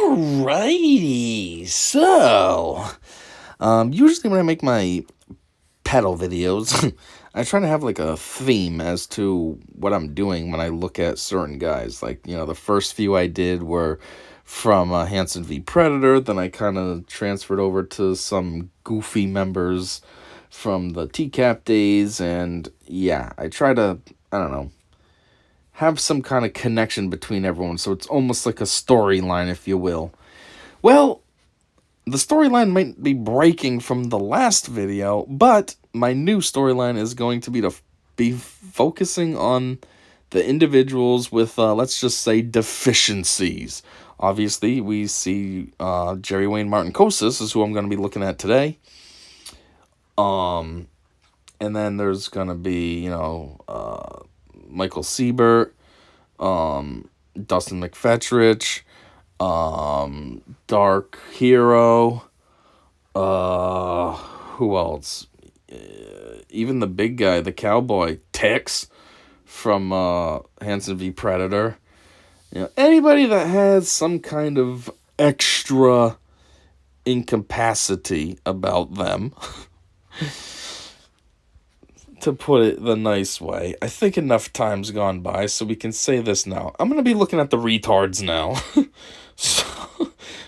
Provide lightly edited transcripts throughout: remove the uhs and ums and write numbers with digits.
Alrighty, so, usually when I make my pedal videos, I try to have like a theme as to what I'm doing when I look at certain guys. Like, the first few I did were from Hansen v Predator, then I kind of transferred over to some goofy members from the TCAP days, and yeah, I try to, have some kind of connection between everyone, so it's almost like a storyline, if you will. Well, the storyline might be breaking from the last video, but my new storyline is going to be focusing on the individuals with, let's just say, deficiencies. Obviously, we see Jerry Wayne Martin-Kosis is who I'm going to be looking at today. And then there's going to be, Michael Siebert, Dustin McFetridge, Dark Hero, who else? Even the big guy, the cowboy, Tex, from Hansen v Predator. Anybody that has some kind of extra incapacity about them. To put it the nice way, I think enough time's gone by, so we can say this now. I'm going to be looking at the retards now.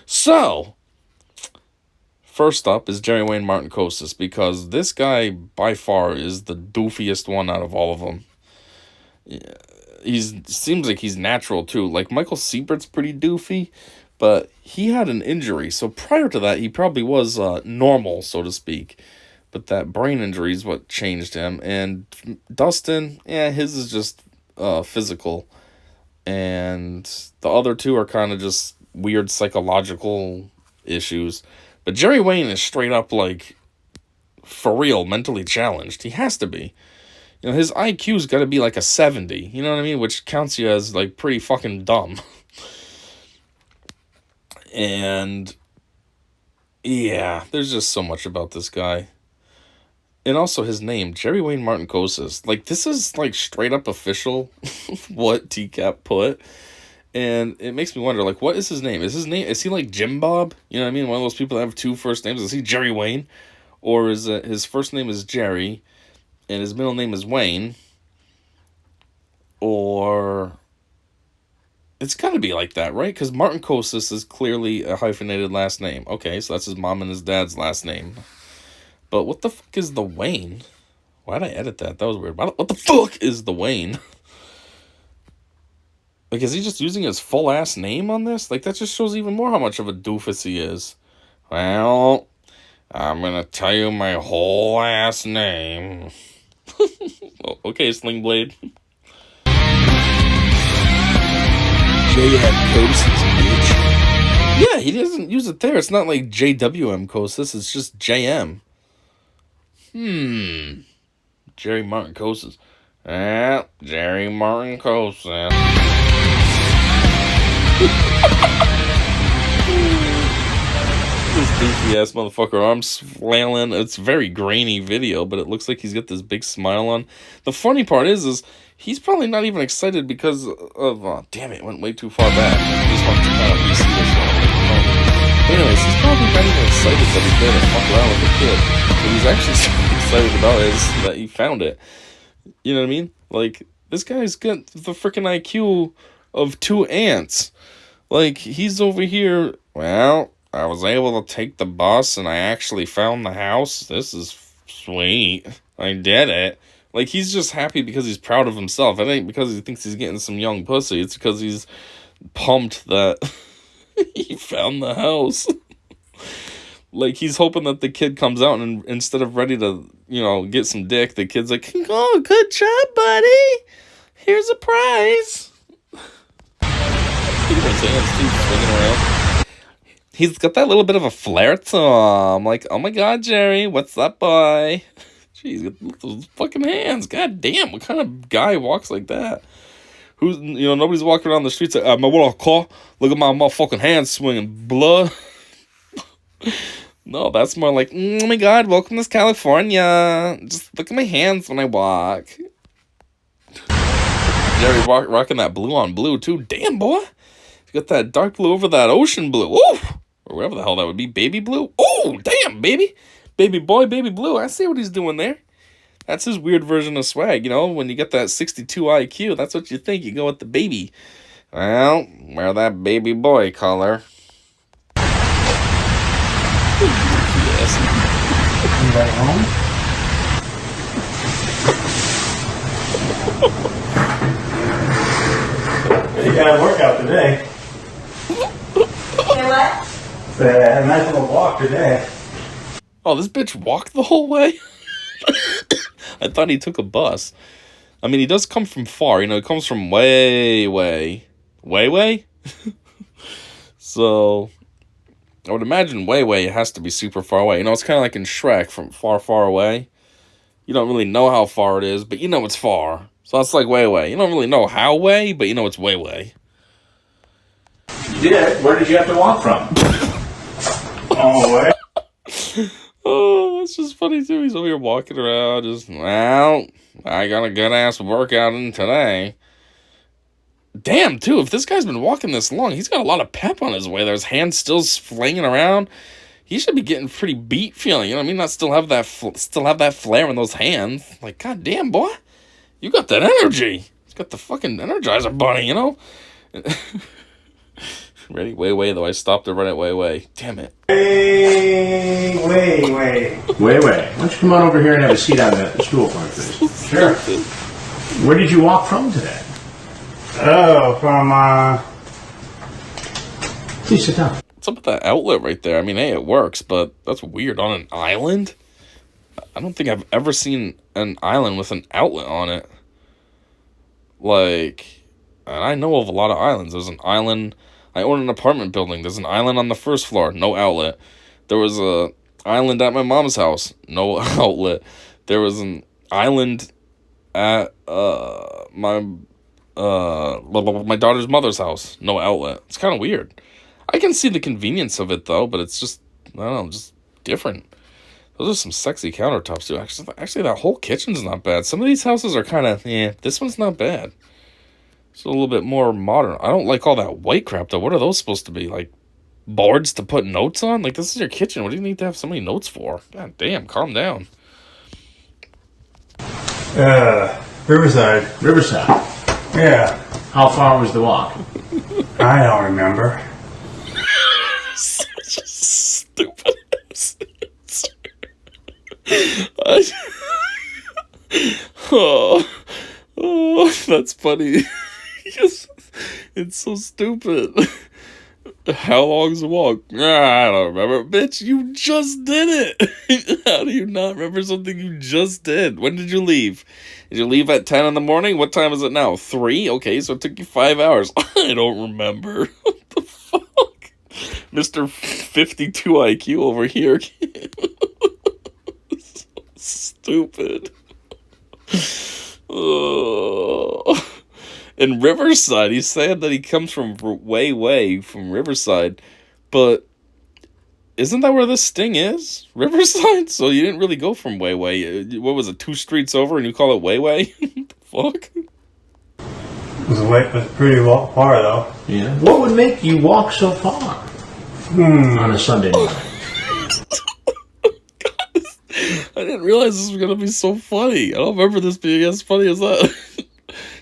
So, first up is Jerry Wayne Martin-Kosis, because this guy, by far, is the doofiest one out of all of them. Seems like he's natural, too. Like, Michael Siebert's pretty doofy, but he had an injury, so prior to that, he probably was normal, so to speak. But that brain injury is what changed him. And Dustin, his is just physical. And the other two are kind of just weird psychological issues. But Jerry Wayne is straight up, like, for real, mentally challenged. He has to be. His IQ's got to be like a 70. You know what I mean? Which counts you as, like, pretty fucking dumb. And, yeah, there's just so much about this guy. And also his name, Jerry Wayne Martin-Kosis. Like, this is, like, straight up official what TCAP put. And it makes me wonder, like, what is his name? Is he like Jim Bob? You know what I mean? One of those people that have two first names. Is he Jerry Wayne? Or is it his first name is Jerry and his middle name is Wayne? Or it's got to be like that, right? Because Martin-Kosis is clearly a hyphenated last name. Okay, so that's his mom and his dad's last name. But what the fuck is the Wayne? Why'd I edit that? That was weird. What the fuck is the Wayne? Like, is he just using his full-ass name on this? Like, that just shows even more how much of a doofus he is. Well, I'm gonna tell you my whole-ass name. Okay, Sling Blade. J.M.Kosis, bitch. Yeah, he doesn't use it there. It's not like J.W.M. Kosis. It's just J.M. Jerry Martin-Kosis. Jerry Martin-Kosis. This doofy ass motherfucker, arms flailing. It's a very grainy video, but it looks like he's got this big smile on. The funny part is he's probably not even excited because of, damn it, went way too far back. I just want to kind of re-see this one. But anyways, he's probably not even excited that he's there to fuck around with a kid. What he's actually excited about is that he found it. You know what I mean? Like, this guy's got the freaking IQ of 2 ants. Like, he's over here, well, I was able to take the bus and I actually found the house. This is sweet. I did it. Like, he's just happy because he's proud of himself. It ain't because he thinks he's getting some young pussy. It's because he's pumped that he found the house. Like, he's hoping that the kid comes out and instead of ready to, get some dick, the kid's like, oh, good job, buddy. Here's a prize. Look at his hands, too, swinging around. He's got that little bit of a flair to him. Like, oh my God, Jerry, what's up, boy? Jeez, look at those fucking hands. God damn, what kind of guy walks like that? Who's, nobody's walking around the streets like, what I call? Look at my motherfucking hands swinging, blood. No, that's more like, oh my God, welcome to California. Just look at my hands when I walk. Jerry rocking that blue on blue, too. Damn, boy. You got that dark blue over that ocean blue. Ooh! Or whatever the hell that would be. Baby blue. Oh, damn, baby. Baby boy, baby blue. I see what he's doing there. That's his weird version of swag. You know, when you get that 62 IQ, that's what you think. You go with the baby. Well, wear that baby boy color. Yes. You right home? You got a workout today. Say what? A nice little walk today. Oh, this bitch walked the whole way? I thought he took a bus. I mean, he does come from far. You know, he comes from way? So, I would imagine way has to be super far away. You know, it's kind of like in Shrek, from far away. You don't really know how far it is, but you know it's far. So that's like way. You don't really know how way, but you know it's way. You did? Where did you have to walk from? Oh, way. Oh, that's just funny too. He's over here walking around, just, well, I got a good ass workout in today. Damn, too, if this guy's been walking this long, he's got a lot of pep on his way. There's hands still flinging around. He should be getting pretty beat feeling, you know what I mean? Not still have that flare in those hands. Like, god damn, boy, you got that energy. He's got the fucking Energizer Bunny, you know? Ready? Way, though. I stopped it right at way. Damn it. Way. Why don't you come on over here and have a seat on the stool for me, please? Sure. Where did you walk from today? Oh, from, Please sit down. What's up with that outlet right there? I mean, hey, it works, but that's weird. On an island? I don't think I've ever seen an island with an outlet on it. Like, and I know of a lot of islands. There's an island... I own an apartment building. There's an island on the first floor. No outlet. There was a island at my mom's house. No outlet. There was an island at my daughter's mother's house. No outlet. It's kind of weird. I can see the convenience of it, though, but it's just, I don't know, just different. Those are some sexy countertops, too. Actually, that whole kitchen's not bad. Some of these houses are kind of, this one's not bad. It's a little bit more modern. I don't like all that white crap, though. What are those supposed to be? Like, boards to put notes on? Like, this is your kitchen. What do you need to have so many notes for? God damn, calm down. Riverside. Yeah. How far was the walk? I don't remember. Such a stupid ass answer. Oh, that's funny. Yes, it's so stupid. How long's the walk? I don't remember. Bitch, you just did it. How do you not remember something you just did? When did you leave? Did you leave at 10 in the morning? What time is it now? 3? Okay, so it took you 5 hours. I don't remember. What the fuck? Mr. 52 IQ over here. So stupid. Oh. In Riverside, he's saying that he comes from way from Riverside, but isn't that where this sting is? Riverside? So you didn't really go from way. What was it, 2 streets over and you call it way? The fuck? It was pretty far, though. Yeah. What would make you walk so far on a Sunday night? I didn't realize this was going to be so funny. I don't remember this being as funny as that.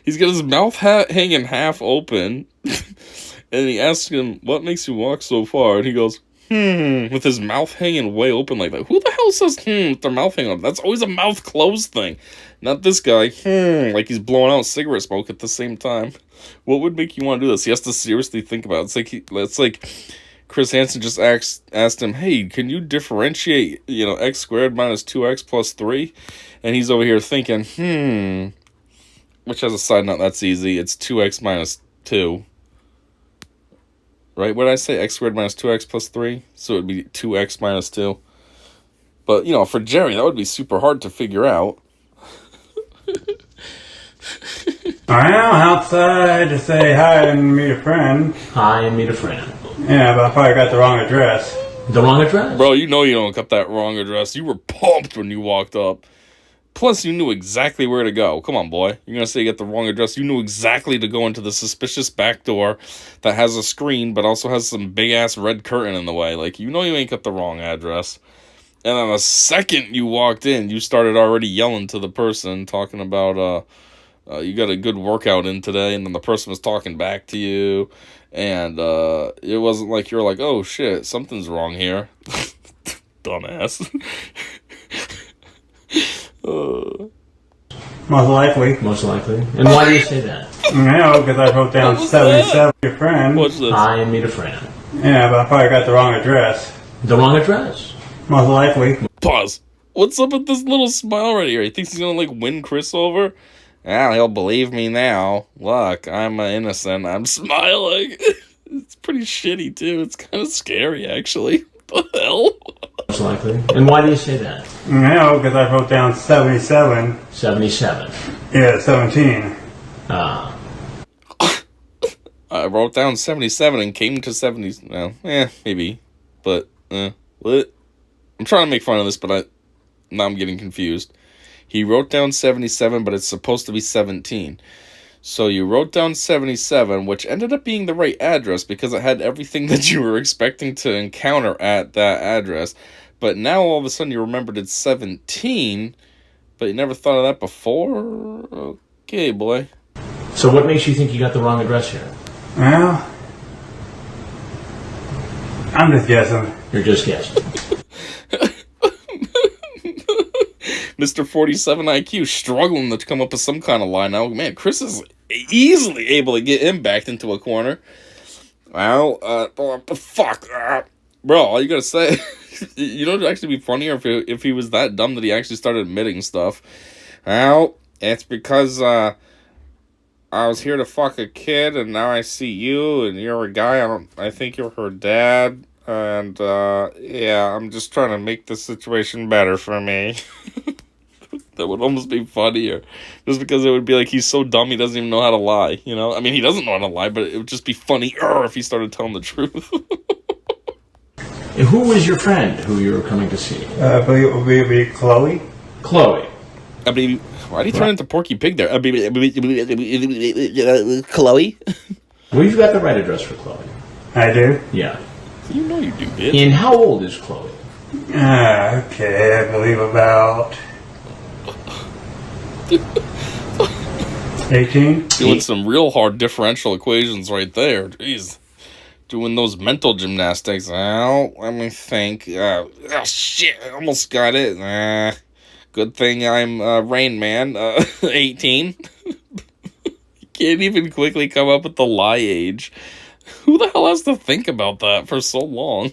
He's got his mouth hanging half open, and he asks him, what makes you walk so far? And he goes, with his mouth hanging way open like that. Who the hell says, with their mouth hanging open? That's always a mouth closed thing. Not this guy, like he's blowing out cigarette smoke at the same time. What would make you want to do this? He has to seriously think about it. It's like Chris Hansen just asked him, hey, can you differentiate, x squared minus 2x plus 3? And he's over here thinking, which, as a side note, that's easy. It's 2x minus 2. Right? What did I say? X squared minus 2x plus 3? So it would be 2x minus 2. But, for Jerry, that would be super hard to figure out. I am outside to say hi and meet a friend. Hi and meet a friend. Yeah, but I probably got the wrong address. The wrong address? Bro, you don't got that wrong address. You were pumped when you walked up. Plus, you knew exactly where to go. Come on, boy. You're going to say you got the wrong address. You knew exactly to go into the suspicious back door that has a screen, but also has some big-ass red curtain in the way. Like, you know you ain't got the wrong address. And then the second you walked in, you started already yelling to the person, talking about, you got a good workout in today, and then the person was talking back to you, and it wasn't like you're like, oh, shit, something's wrong here. Dumbass. Most likely. Most likely. And why do you say that? No, because I wrote down 77 your friend. What's this? I meet a friend. Yeah, but I probably got the wrong address. The wrong address. Most likely. Pause. What's up with this little smile right here? He thinks he's gonna, like, win Chris over? Ah, he'll believe me now. Look, I'm innocent. I'm smiling. It's pretty shitty, too. It's kind of scary, actually. What the hell? Most likely. And why do you say that? No, because I wrote down 77. 77. Yeah, 17. Ah. I wrote down 77 and came to 70. Well, maybe. But, what? I'm trying to make fun of this, but now I'm getting confused. He wrote down 77, but it's supposed to be 17. So you wrote down 77, which ended up being the right address because it had everything that you were expecting to encounter at that address. But now all of a sudden you remembered it's 17, but you never thought of that before? Okay, boy. So what makes you think you got the wrong address here? Well, I'm just guessing. You're just guessing. Mr. 47 IQ struggling to come up with some kind of line now. Man, Chris is easily able to get him backed into a corner. Well, fuck. Bro, all you gotta say, you know, it'd actually be funnier if he was that dumb that he actually started admitting stuff. Well, it's because, I was here to fuck a kid, and now I see you, and you're a guy. I think you're her dad, and, yeah, I'm just trying to make the situation better for me. That would almost be funnier. Just because it would be like he's so dumb he doesn't even know how to lie, you know? I mean, he doesn't know how to lie, but it would just be funnier if he started telling the truth. And who was your friend who you were coming to see? I believe it would be Chloe. Chloe. Why did he turn into Porky Pig there? Chloe? We've got the right address for Chloe. I do? Yeah. You know you do, bitch. And how old is Chloe? Okay, I believe about 18. Doing some real hard differential equations right there. Jeez. Doing those mental gymnastics. Well, let me think. Shit, I almost got it. Good thing I'm Rain Man. 18. You can't even quickly come up with the lie age. Who the hell has to think about that for so long?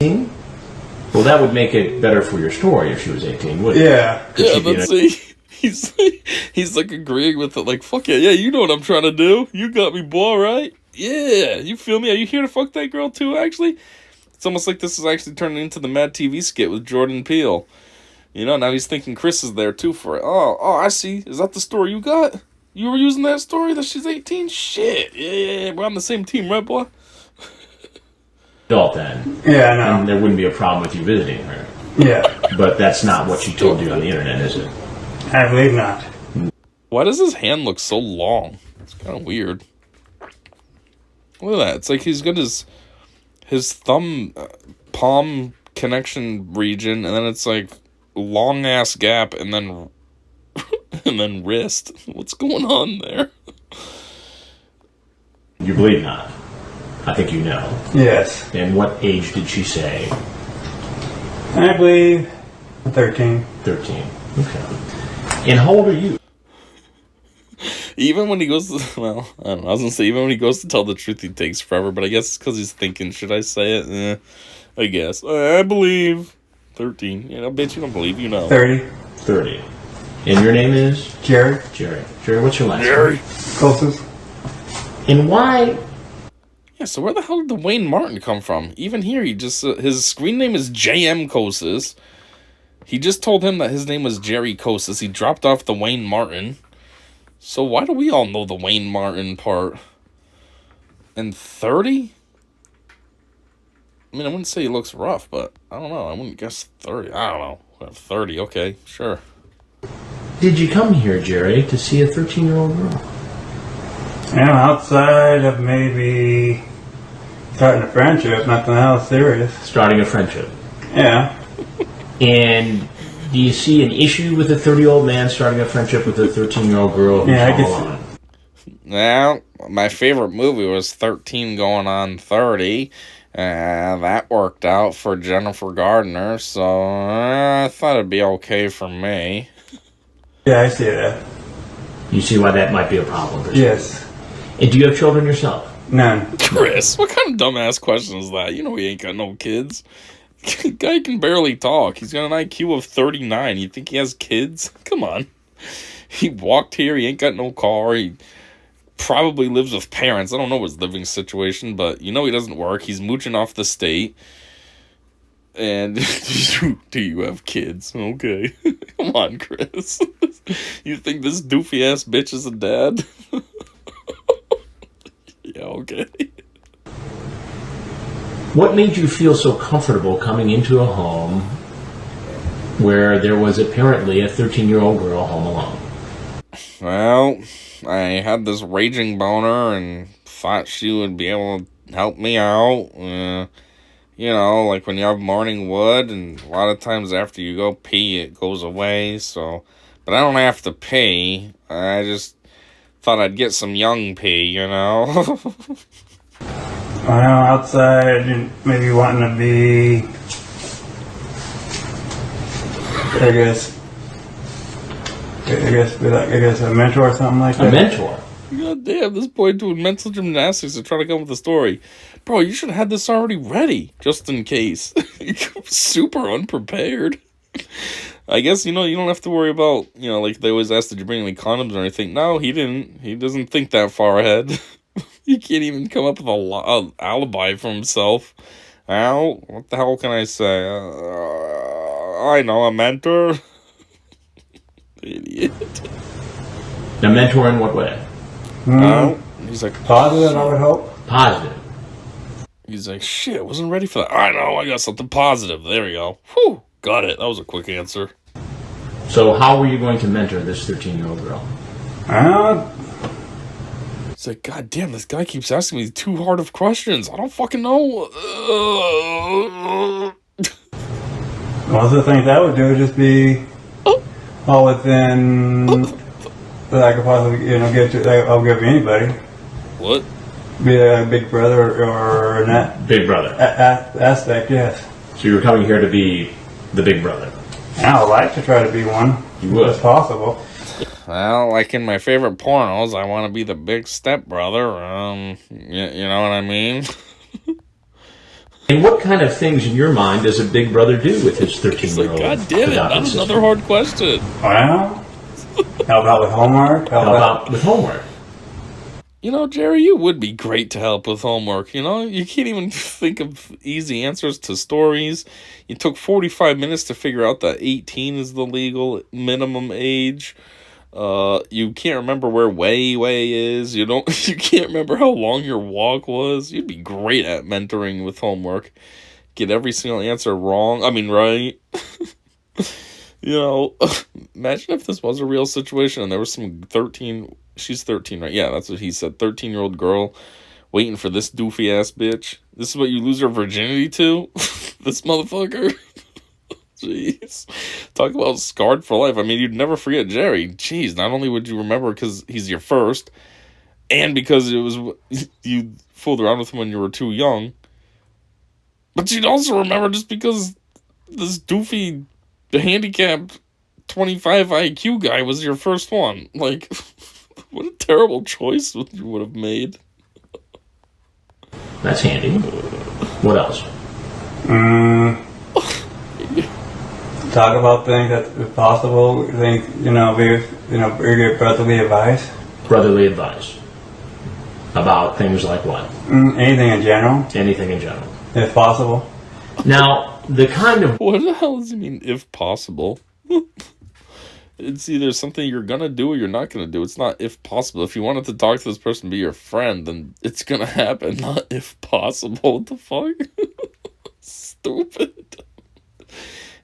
18? Well, that would make it better for your story if she was 18, wouldn't it? Yeah. Yeah, let's see. He's like agreeing with it, like, fuck yeah, you know what I'm trying to do. You got me, boy, right? Yeah, you feel me? Are you here to fuck that girl too, actually? It's almost like this is actually turning into the Mad TV skit with Jordan Peele. You know, now he's thinking Chris is there too for it. Oh, I see. Is that the story you got? You were using that story that she's 18? Shit. Yeah, we're on the same team, right, boy? Adult then. Yeah, I know. And there wouldn't be a problem with you visiting her. Yeah. But that's not what she told you on the internet, is it? I believe not. Why does his hand look so long? It's kind of weird. Look at that. It's like he's got his thumb, palm connection region, and then it's like long ass gap, and then and then wrist. What's going on there? You believe not. I think you know. Yes. And what age did she say? I believe 13. 13. Okay. And how old are you? Even when he goes to, well, I don't know, I was gonna say, even when he goes to tell the truth, he takes forever, but I guess it's because he's thinking, should I say it? I guess. I believe 13. You know, bitch, you don't believe, you know. 30. 30. And your name is? Jerry. Jerry. Jerry, what's your last Jerry. name? Closest. And why? Yeah, so where the hell did the Wayne Martin come from? Even here, he just, his screen name is J.M.Kosis. He just told him that his name was Jerry Kosis. He dropped off the Wayne Martin. So why do we all know the Wayne Martin part? And 30? I mean, I wouldn't say he looks rough, but I don't know. I wouldn't guess 30. I don't know. 30, okay, sure. Did you come here, Jerry, to see a 13-year-old girl? Outside of maybe starting a friendship, nothing else serious. Starting a friendship. Yeah. And do you see an issue with a 30-year-old man starting a friendship with a 13-year-old girl? Yeah, I all guess. alone? Now, my favorite movie was 13 going on 30. That worked out for Jennifer Gardner, so I thought it'd be okay for me. Yeah, I see that. You see why that might be a problem for you? Yes. And do you have children yourself? None. Chris, what kind of dumbass question is that? You know he ain't got no kids. Guy can barely talk. He's got an IQ of 39. You think he has kids? Come on. He walked here. He ain't got no car. He probably lives with parents. I don't know his living situation, but you know he doesn't work. He's mooching off the state. And do you have kids? Okay. Come on, Chris. You think this doofy ass bitch is a dad? Yeah, okay. What made you feel so comfortable coming into a home where there was apparently a 13-year-old girl home alone? Well, I had this raging boner and thought she would be able to help me out. You know, like when you have morning wood, and a lot of times after you go pee, it goes away, so... But I don't have to pee. I just thought I'd get some young pee, you know? Outside, maybe wanting to be, I guess a mentor or something like that. A mentor? God damn, this boy doing mental gymnastics to try to come up with a story. Bro, you should have had this already ready, just in case. You're super unprepared. I guess, you know, you don't have to worry about, you know, like they always ask, did you bring any condoms or anything? No, he didn't. He doesn't think that far ahead. He can't even come up with a alibi for himself. Well, what the hell can I say? I know, a mentor. Idiot. A mentor in what way? He's like, Positive, I would hope. Positive. He's like, shit, I wasn't ready for that. I know, I got something positive. There we go. Whew, got it. That was a quick answer. So how were you going to mentor this 13-year-old girl? It's like, God damn, this guy keeps asking me too hard of questions. I don't fucking know. Most of the things I would do would just be all within that I could possibly, give to. I'll give anybody. What? Be a big brother or not. Big brother. Aspect, yes. So you were coming here to be the big brother. I would like to try to be one. You would. If possible. Well, like in my favorite pornos, I want to be the big stepbrother. You know what I mean? And what kind of things in your mind does a big brother do with his 13-year-old? Like, God damn it, that's another hard question. Well, help out with homework. Help out with homework. You know, Jerry, you would be great to help with homework, you know? You can't even think of easy answers to stories. You took 45 minutes to figure out that 18 is the legal minimum age. You can't remember where way is. You can't remember how long your walk was. You'd be great at mentoring with homework. Get every single answer wrong. I mean, right? You know, imagine if this was a real situation and there was some 13... She's 13, right? Yeah, that's what he said. 13-year-old girl waiting for this doofy ass bitch. This is what you lose your virginity to? This motherfucker? Jeez. Talk about scarred for life. I mean, you'd never forget Jerry. Jeez, not only would you remember because he's your first, and because it was you fooled around with him when you were too young, but you'd also remember just because this doofy, handicapped 25 IQ guy was your first one. Like... What a terrible choice you would have made. That's handy. What else? Talk about things that, if possible, things, be brotherly advice. Brotherly advice. About things like what? Anything in general. Anything in general. If possible. Now, the kind of... What the hell does he mean, if possible? It's either something you're gonna do or you're not gonna do. It's not if possible. If you wanted to talk to this person, be your friend, then it's gonna happen. Not if possible. What the fuck? Stupid.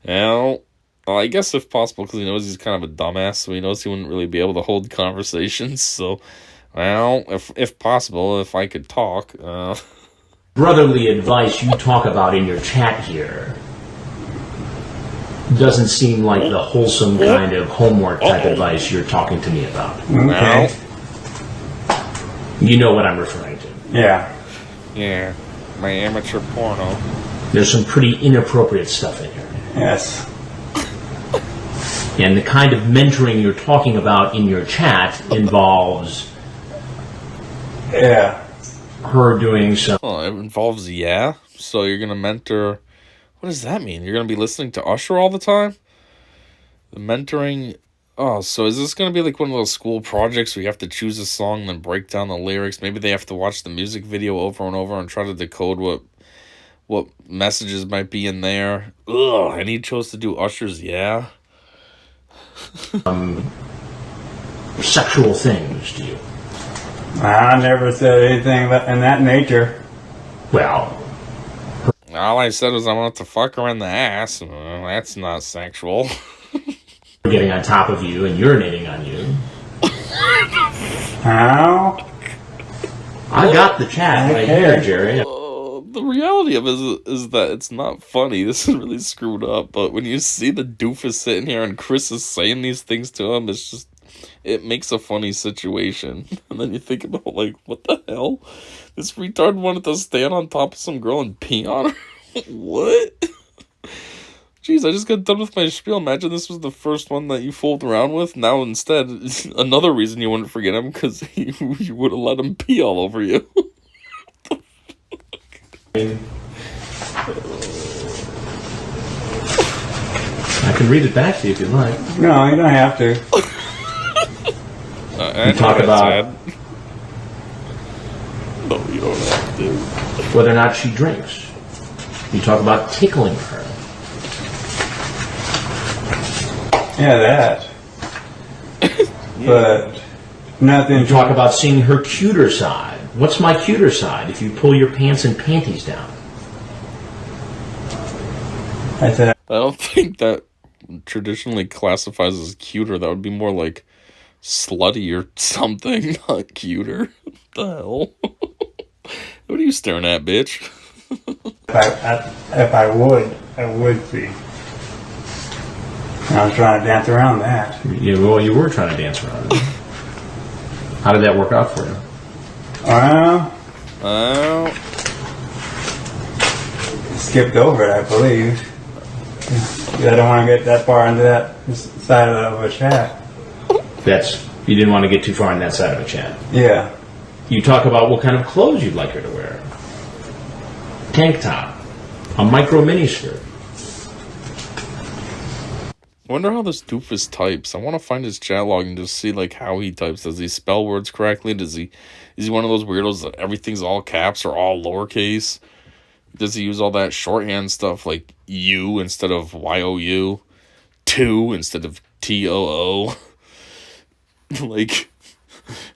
Well, I guess if possible, because he knows he's kind of a dumbass, so he knows he wouldn't really be able to hold conversations. So, well, if possible, if I could talk. Brotherly advice you talk about in your chat here doesn't seem like the wholesome kind of homework type advice you're talking to me about. Okay. You know what I'm referring to. Yeah. Yeah, my amateur porno. There's some pretty inappropriate stuff in here. Yes. And the kind of mentoring you're talking about in your chat involves Yeah. her doing some Oh, it involves yeah? So you're going to mentor... What does that mean? You're going to be listening to Usher all the time? The mentoring... Oh, so is this going to be like one of those school projects where you have to choose a song and then break down the lyrics? Maybe they have to watch the music video over and over and try to decode what messages might be in there. Ugh, and he chose to do Usher's yeah? sexual things to you. I never said anything in that nature. Well, All I said was I want to fuck her in the ass. Well, that's not sexual. getting on top of you and urinating on you. How? I got the chat right here, Jerry. The reality of it is that it's not funny. This is really screwed up. But when you see the doofus sitting here and Chris is saying these things to him, it's just... It makes a funny situation. And then you think about, like, what the hell? This retard wanted to stand on top of some girl and pee on her? What? Jeez, I just got done with my spiel. Imagine this was the first one that you fooled around with. Now instead, another reason you wouldn't forget him, because you would have let him pee all over you. I can read it back to you if you'd like. No, you don't have to. You talk about No, you don't have to. whether or not she drinks. You talk about tickling her. Yeah, that. But nothing. You talk about seeing her cuter side. What's my cuter side if you pull your pants and panties down? I said. I don't think that traditionally classifies as cuter. That would be more like slutty or something, not cuter. What the hell? What are you staring at, bitch? If I would be. I was trying to dance around that. Yeah, well, you were trying to dance around it. How did that work out for you? Oh, Skipped over it, I believe. I don't want to get that far into that side of a chat. You didn't want to get too far on that side of a chat. Yeah. You talk about what kind of clothes you'd like her to wear. Tank top. A micro mini skirt. I wonder how this doofus types. I want to find his chat log and just see like how he types. Does he spell words correctly? Is he one of those weirdos that everything's all caps or all lowercase? Does he use all that shorthand stuff like U instead of YOU, two instead of TOO? Like,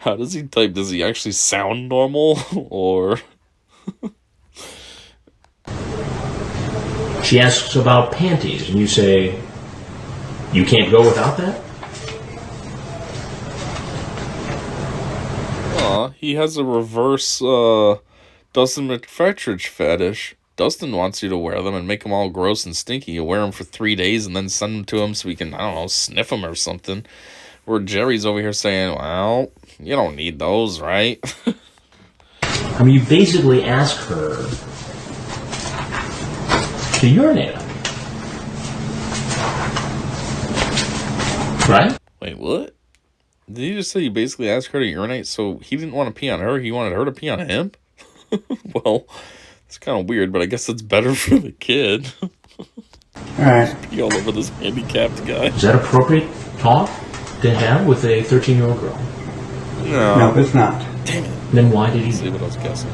how does he type? Does he actually sound normal or? She asks about panties, and you say, you can't go without that? He has a reverse Dustin McFetridge fetish. Dustin wants you to wear them and make them all gross and stinky. You wear them for 3 days and then send them to him so he can, I don't know, sniff them or something. Where Jerry's over here saying, well, you don't need those, right? I mean, you basically ask her to urinate on you. Right? Wait, what? Did he just say you basically asked her to urinate? So he didn't want to pee on her, he wanted her to pee on him? Well, it's kind of weird, but I guess it's better for the kid. Alright. Pee all over this handicapped guy. Is that appropriate talk to have with a 13-year-old girl? No, it's not. Damn it. Then why did See he... what I was guessing.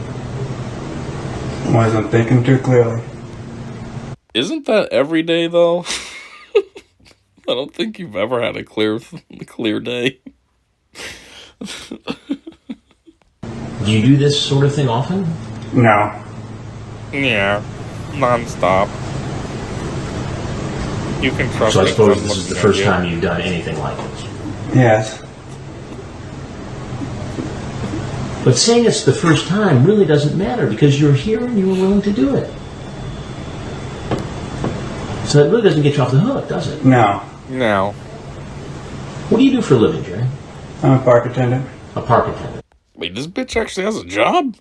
Wasn't thinking too clearly. Isn't that every day, though? I don't think you've ever had a clear day. Do you do this sort of thing often? No. Yeah. Non-stop. You can trust So I me, suppose I'm this is the looking at first you. time you've done anything like this. Yes. But saying it's the first time really doesn't matter because you're here and you were willing to do it. So it really doesn't get you off the hook, does it? No. No. What do you do for a living, Jerry? I'm a park attendant. A park attendant. Wait, this bitch actually has a job?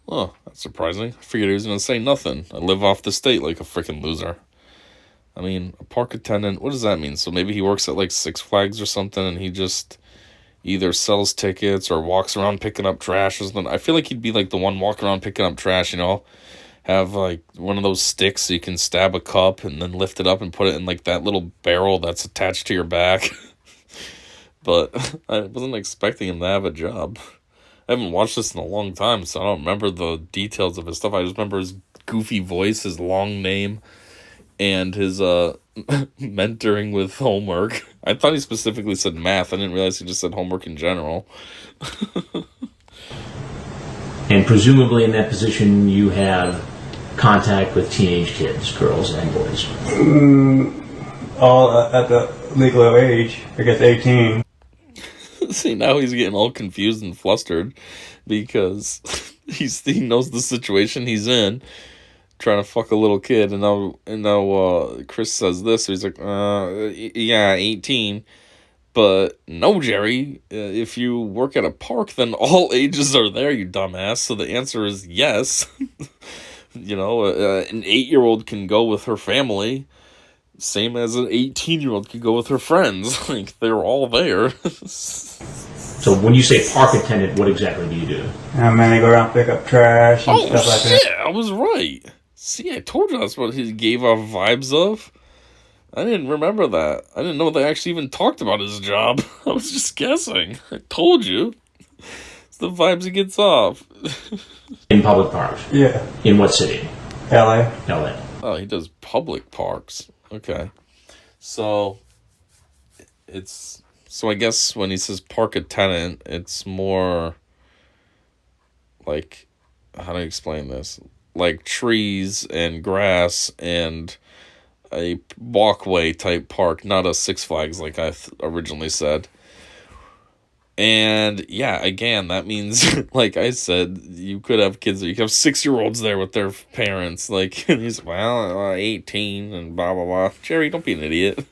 Oh, that's surprising. I figured he was going to say nothing. I live off the state like a freaking loser. I mean, a park attendant, what does that mean? So maybe he works at like Six Flags or something and he just either sells tickets or walks around picking up trash or something. I feel like he'd be like the one walking around picking up trash, you know? Have like one of those sticks so you can stab a cup and then lift it up and put it in like that little barrel that's attached to your back. But I wasn't expecting him to have a job. I haven't watched this in a long time, so I don't remember the details of his stuff. I just remember his goofy voice, his long name, and his mentoring with homework. I thought he specifically said math. I didn't realize he just said homework in general. And presumably in that position you have contact with teenage kids, girls and boys. All at the legal age. I guess 18. See, now he's getting all confused and flustered because he knows the situation he's in, trying to fuck a little kid, and now Chris says this, so he's like, yeah, 18. But no, Jerry, if you work at a park, then all ages are there, you dumbass. So the answer is yes. You know, an 8-year-old can go with her family, same as an 18-year-old can go with her friends. Like, they're all there. So when you say park attendant, what exactly do you do? And then they go around pick up trash and stuff like that. I was right. See, I told you that's what he gave off vibes of. I didn't remember that. I didn't know they actually even talked about his job. I was just guessing. I told you. It's the vibes he gets off. In public parks? Yeah. In what city? LA. LA. Oh, he does public parks. Okay. So I guess when he says park attendant, it's more like, how do I explain this? Like trees and grass and a walkway type park, not a Six Flags like I originally said. And yeah, again, that means, like I said, you could have kids, you could have 6-year-olds there with their parents. Like, and he's, 18 and blah, blah, blah. Jerry, don't be an idiot.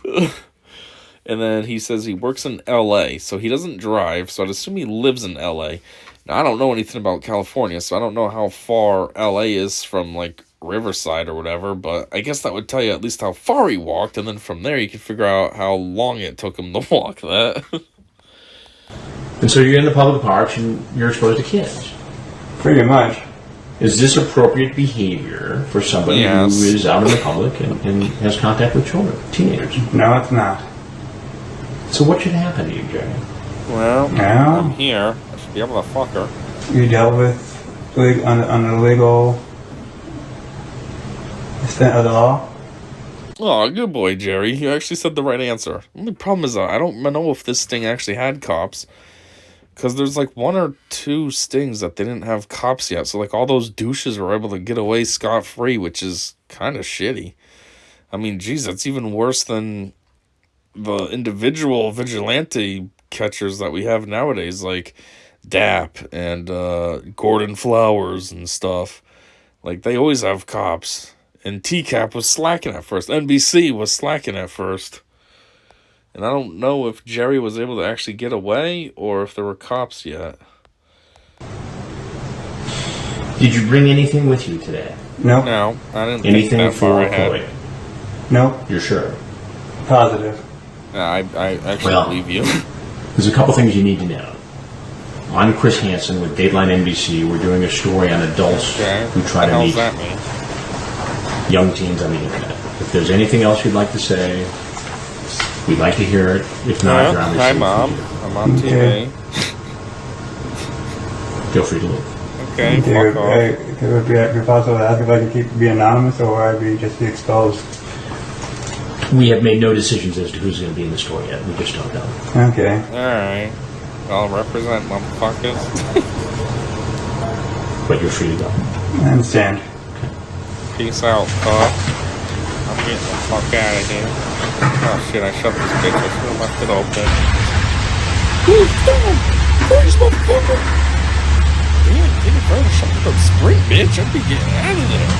And then he says he works in LA, so he doesn't drive, so I'd assume he lives in LA. Now, I don't know anything about California, so I don't know how far LA is from, like, Riverside or whatever, but I guess that would tell you at least how far he walked, and then from there you could figure out how long it took him to walk that. And so you're in the public parks and you're exposed to kids. Pretty much. Is this appropriate behavior for somebody Yes. who is out in the public and has contact with children, teenagers? No, it's not. So what should happen to you, Jerry? Well, Now I'm here. I should be able to fuck her. you dealt with under the legal extent of the law. Oh, good boy, Jerry. You actually said the right answer. The only problem is I don't know if this sting actually had cops. Because there's like 1 or 2 stings that they didn't have cops yet. So like all those douches were able to get away scot-free, which is kind of shitty. I mean, geez, that's even worse than the individual vigilante catchers that we have nowadays. Like DAP and Gordon Flowers and stuff. Like they always have cops. And TCAP was slacking at first. NBC was slacking at first. And I don't know if Jerry was able to actually get away or if there were cops yet. Did you bring anything with you today? Nope. No, I didn't Anything think that far for ahead. Chloe? Nope. You're sure? Positive. I actually Well, believe you. There's a couple things you need to know. I'm Chris Hansen with Dateline NBC. We're doing a story on adults Okay. who try to What meet the hell does that mean? young teens on the internet. If there's anything else you'd like to say, we'd like to hear it. If not, you're Hi, obviously Mom. I'm on TV. Okay. feel free to leave. Okay, It fuck off. would be possible to ask if I could be anonymous or I'd be just be exposed. We have made no decisions as to who's going to be in the story yet. We just don't know. Okay. Alright. I'll represent motherfuckers. But you're free to go. I understand. Peace out, cop. I'm getting the fuck out of here. Oh shit, I shut this bitch. I should have left it open. Ooh, damn! Freeze, motherfucker! Damn, take it forever to shut the sprint, bitch. I'd be getting out of there.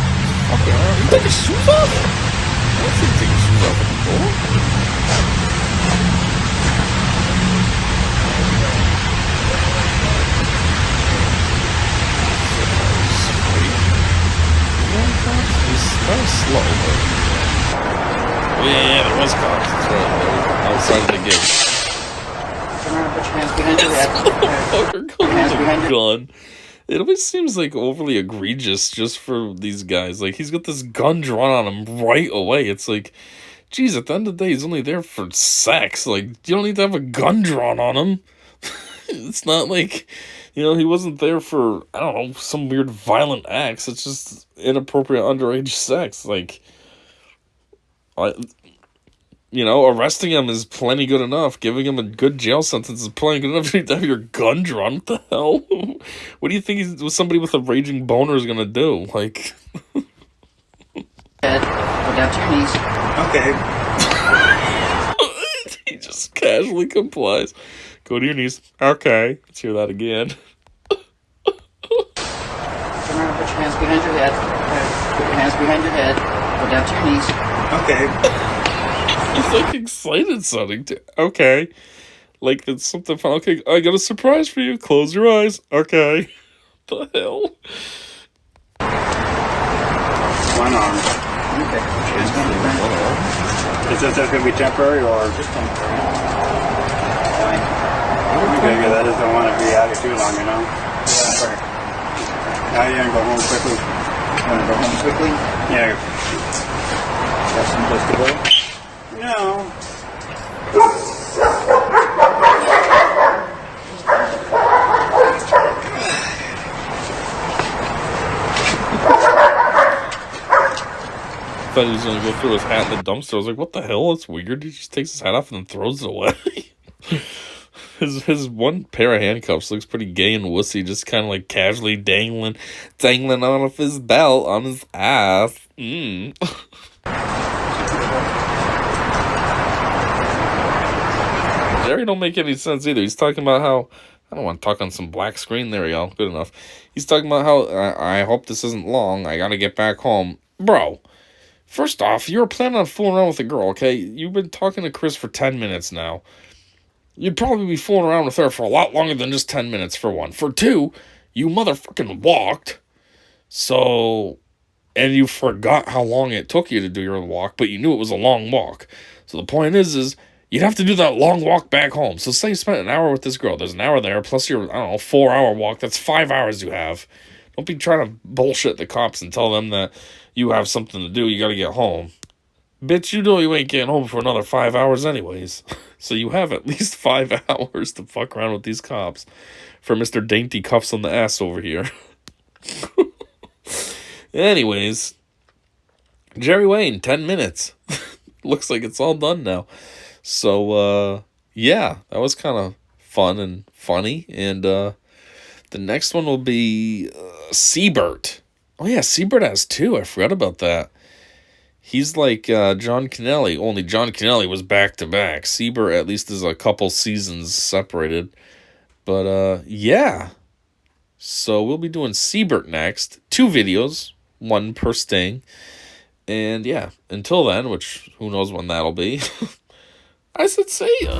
Fucking hell. You take your shoes off? I don't think take your shoes off at the door. He's kind of slow, but... Oh, yeah, there was cops. That's right. Outside of the gate. Turn around, put your hands behind your head. Motherfucker comes with a gun. It always seems like overly egregious just for these guys. Like, he's got this gun drawn on him right away. It's like, geez, at the end of the day, he's only there for sex. Like, you don't need to have a gun drawn on him. It's not like, you know, he wasn't there for, I don't know, some weird violent acts. It's just inappropriate underage sex. Like, you know, arresting him is plenty good enough. Giving him a good jail sentence is plenty good enough. You need to have your gun drawn. What the hell? What do you think somebody with a raging boner is gonna do? Like, Head, go down to your knees. Okay. he just casually complies. Go to your knees. Okay. Let's hear that again. Turn around, put your hands behind your head. Put your hands behind your head. Go down to your knees. Okay. He's like excited sounding too. Okay. Like it's something fun. Okay, I got a surprise for you. Close your eyes. Okay. What the hell? One arm. Okay. Put your hands behind your head. Is this just going to be temporary or just temporary? Fine. Okay, because I just don't want to be out here too long, you know? Yeah. Now you're going to go home quickly. Want to go home quickly? Yeah. Got some place to go? No. I thought he was gonna go through his hat in the dumpster. I was like, what the hell? That's weird. He just takes his hat off and then throws it away. His one pair of handcuffs looks pretty gay and wussy, just kind of like casually dangling off his belt on his ass. Jerry don't make any sense either. He's talking about how, I don't want to talk on some black screen. There we go. Good enough. He's talking about how, I hope this isn't long. I gotta get back home. Bro, first off, you were planning on fooling around with a girl, okay? You've been talking to Chris for 10 minutes now. You'd probably be fooling around with her for a lot longer than just 10 minutes, for one. For two, you motherfucking walked. So, and you forgot how long it took you to do your walk, but you knew it was a long walk. So the point is you'd have to do that long walk back home. So say you spent an hour with this girl. There's an hour there, plus your, 4-hour walk. That's 5 hours you have. Don't be trying to bullshit the cops and tell them that you have something to do. You gotta get home. Bitch, you know you ain't getting home for another 5 hours anyways. So you have at least 5 hours to fuck around with these cops for Mr. Dainty Cuffs on the ass over here. Anyways, Jerry Wayne, 10 minutes. Looks like it's all done now. So, yeah, that was kind of fun and funny. And the next one will be Siebert. Oh, yeah, Siebert has two. I forgot about that. He's like John Kennelly, only John Kennelly was back-to-back. Siebert at least is a couple seasons separated. But, yeah. So we'll be doing Siebert next. 2 videos, 1 per sting. And, yeah, until then, which who knows when that'll be, I said see ya.